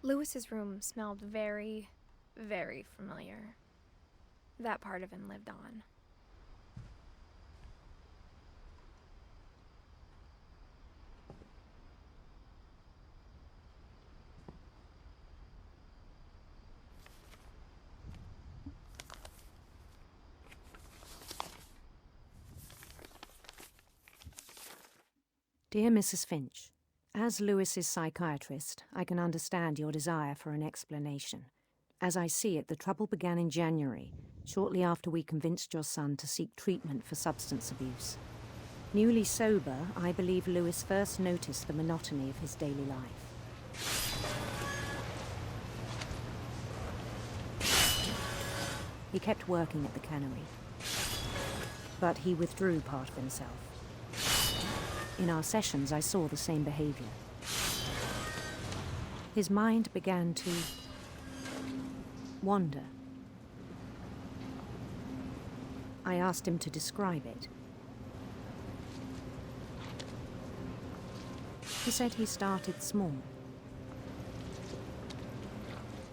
Lewis's room smelled very, very familiar. That part of him lived on. Dear Mrs. Finch, as Lewis's psychiatrist, I can understand your desire for an explanation. As I see it, the trouble began in January, shortly after we convinced your son to seek treatment for substance abuse. Newly sober, I believe Lewis first noticed the monotony of his daily life. He kept working at the cannery, but he withdrew part of himself. In our sessions, I saw the same behavior. His mind began to wander. I asked him to describe it. He said he started small,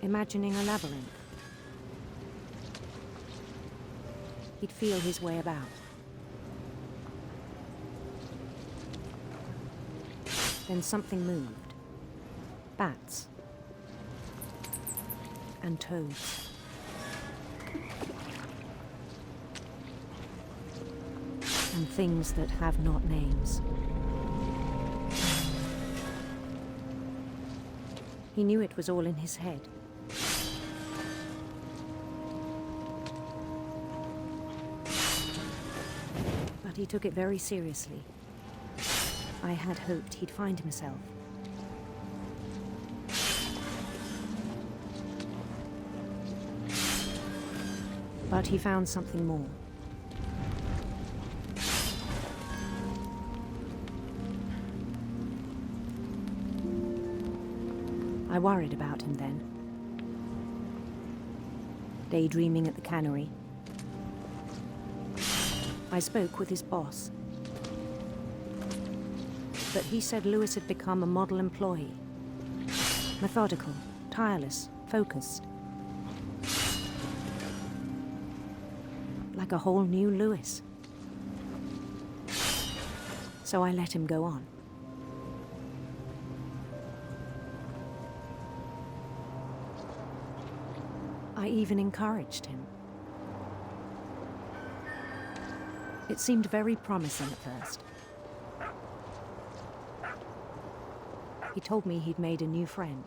imagining a labyrinth. He'd feel his way about. Then something moved. Bats. And toads. And things that have not names. He knew it was all in his head. But he took it very seriously. I had hoped he'd find himself. But he found something more. I worried about him then. Daydreaming at the cannery. I spoke with his boss. But he said Lewis had become a model employee. Methodical, tireless, focused. Like a whole new Lewis. So I let him go on. I even encouraged him. It seemed very promising at first. He told me he'd made a new friend.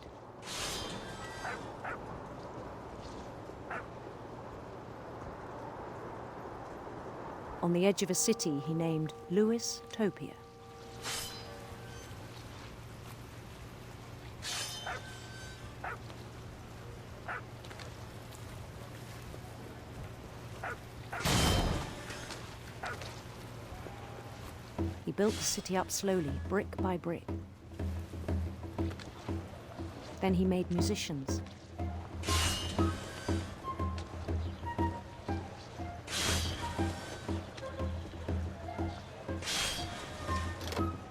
On the edge of a city he named Lewis Topia. He built the city up slowly, brick by brick. Then he made musicians.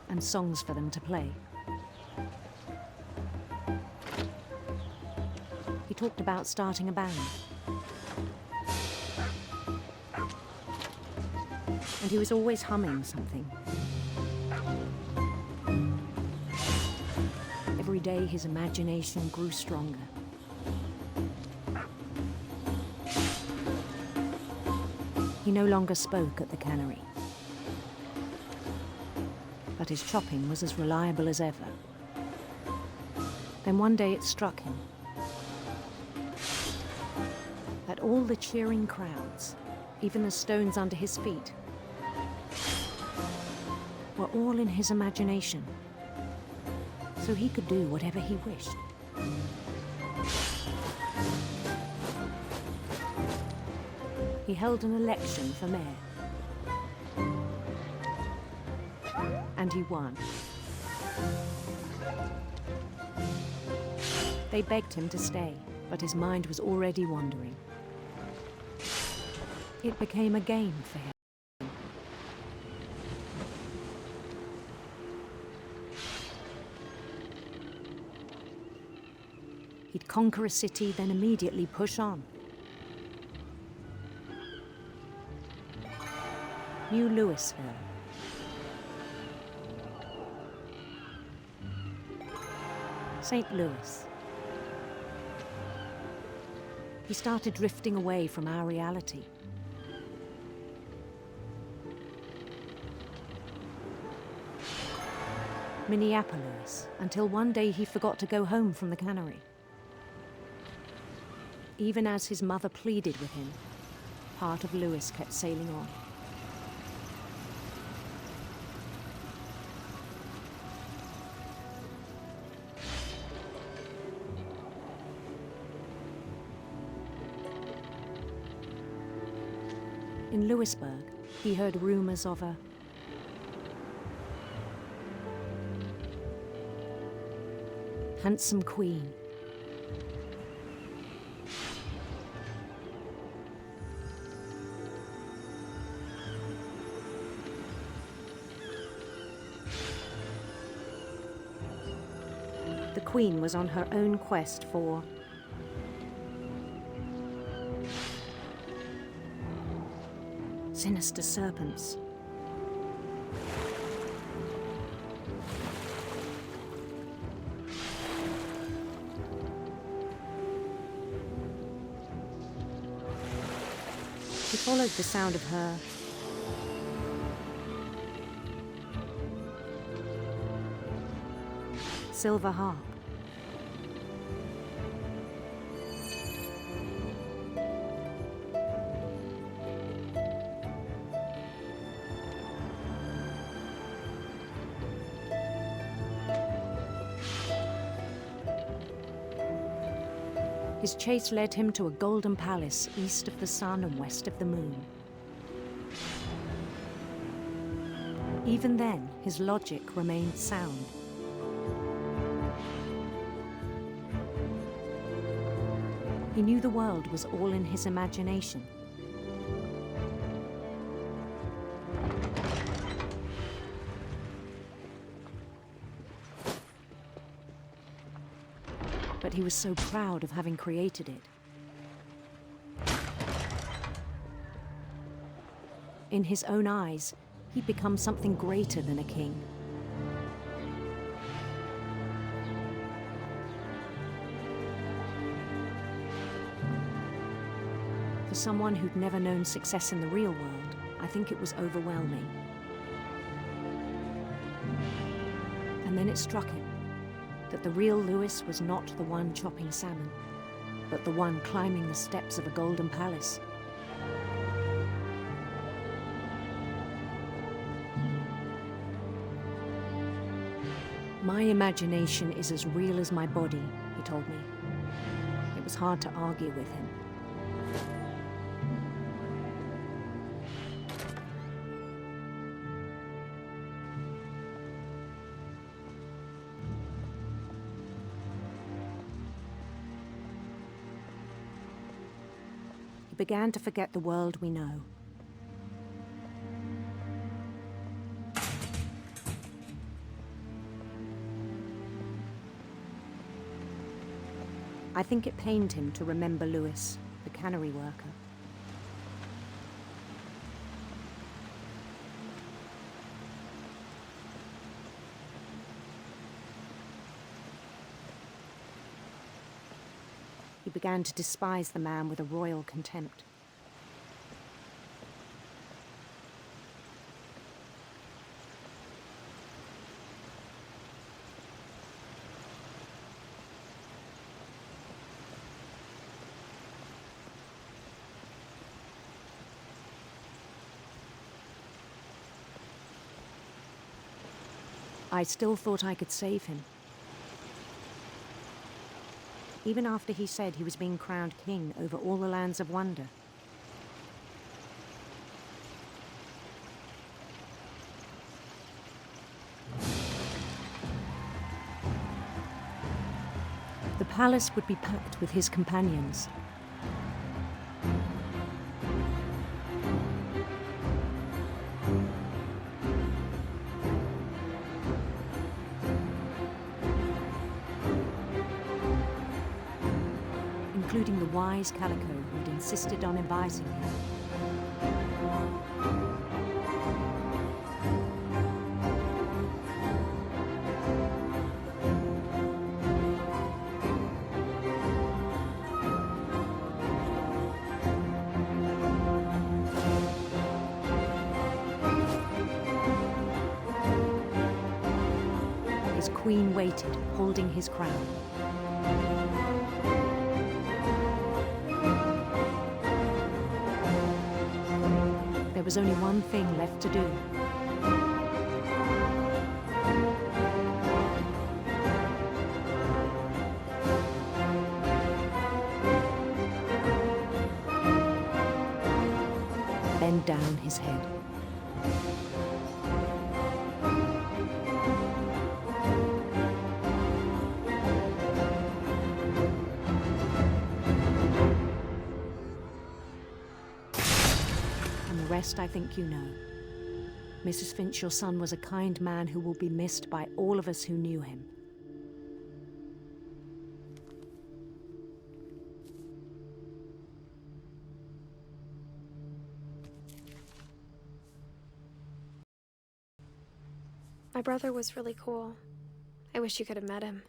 And songs for them to play. He talked about starting a band. And he was always humming something. Every day his imagination grew stronger. He no longer spoke at the cannery. But his chopping was as reliable as ever. Then one day it struck him that all the cheering crowds, even the stones under his feet, were all in his imagination. So he could do whatever he wished. He held an election for mayor. And he won. They begged him to stay, but his mind was already wandering. It became a game for him. He'd conquer a city, then immediately push on. New Louisville. St. Louis. He started drifting away from our reality. Minneapolis, until one day he forgot to go home from the cannery. Even as his mother pleaded with him, part of Louis kept sailing on. In Louisburg, he heard rumors of a handsome queen. The queen was on her own quest for sinister serpents. He followed the sound of her silver harp. His chase led him to a golden palace east of the sun and west of the moon. Even then, his logic remained sound. He knew the world was all in his imagination. But he was so proud of having created it. In his own eyes, he'd become something greater than a king. For someone who'd never known success in the real world, I think it was overwhelming. And then it struck him that the real Louis was not the one chopping salmon, but the one climbing the steps of a golden palace. My imagination is as real as my body, he told me. It was hard to argue with him. He began to forget the world we know. I think it pained him to remember Louis, the cannery worker. He began to despise the man with a royal contempt. I still thought I could save him. Even after he said he was being crowned king over all the lands of wonder. The palace would be packed with his companions. including the wise Calico who'd insisted on inviting him. His queen waited, holding his crown. There was only one thing left to do. Bend down his head. And the rest I think you know. Mrs. Finch, your son was a kind man who will be missed by all of us who knew him. My brother was really cool. I wish you could have met him.